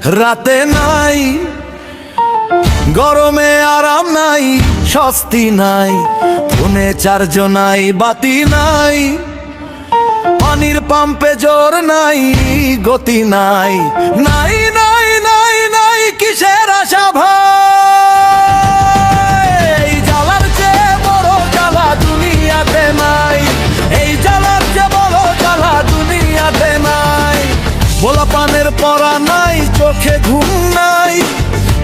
রাতে নাই, গরমে আরাম নাই, স্বস্তি নাই, ফোনে চার্জ নাই, বাতি নাই, পানির পাম্পে জোর নাই, গতি নাই, নাই নাই নাই নাই কিসের আশা ভাই? এই জ্বালার চেয়ে বড় জ্বালা দুনিয়াতে নাই, এই জ্বালার চেয়ে বড় জ্বালা দুনিয়াতে নাই। ভোলা পানের পরা নাই, চোখে ঘুম নাই,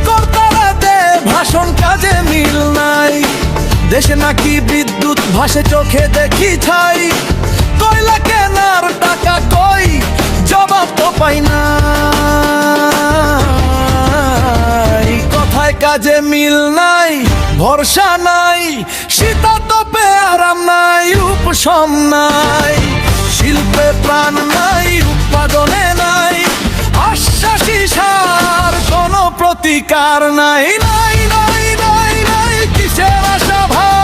কর্তারা দে ভাষণ কাজে মিল নাই। দেশে নাকি বিদ্যুৎ ভাসে চোখে দেখি ছাই, কয়লা কেনার টাকা কই জবাব তো পাই না। কথায় কাজে মিল নাই, ভরসা নাই, শীতাতপে আরাম নাই, উপশম নাই, শিল্পে প্রাণ নাই, উৎপাদনে নাই, আশ্বাসী সার কোনো প্রতিকার নাই, নাই নাই নাই নাই কিসের আশা ভাই?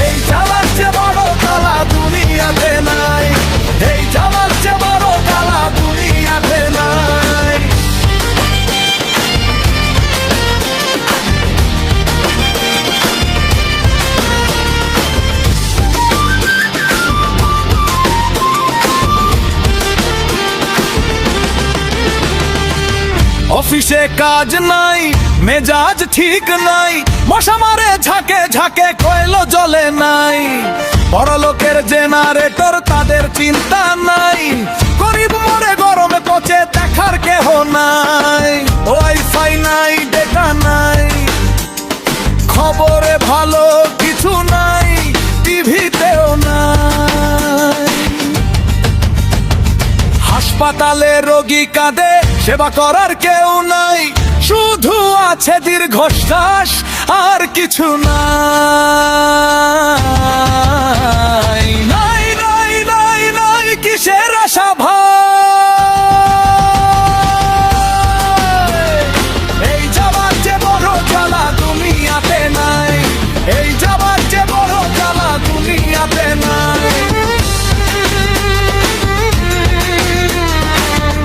এই জ্বালার চেয়ে বড় জ্বালা দুনিয়াতে নাই, এই জ্বালার চেয়ে বড় জ্বালা দুনিয়াতে নাই। অফিসে কাজ নাই, মেজাজ ঠিক নাই, মশা মারে ঝাঁকে ঝাঁকে কয়লো জ্বলে নাই। বড়লোকের জেনারেটর তাদের চিন্তা নাই, গরিব মরে গরমে পচে দেখার কেহ নাই। ওয়াইফাই নাই, ডেটা নাই, খবরে ভালো কিছু নাই, টিভিতেও নাই। হাসপাতালে রোগী কাঁদে, সেবা করার কেউ নাই, শুধু আছে দীর্ঘশ্বাস আর কিছু নাই। নাই নাই নাই নাই কিসের আশা ভাই? এই যাবার যে বড় জ্বালা দুনিয়াতে নাই, এই যাবার যে বড় জ্বালা দুনিয়াতে নাই।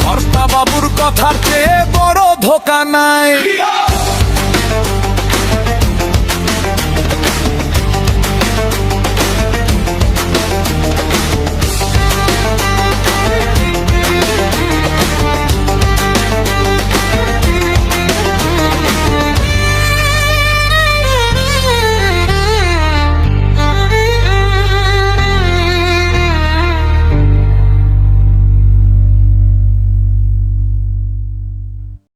কর্তা বাবুর কথার চেয়ে বড় ধোকা নাই।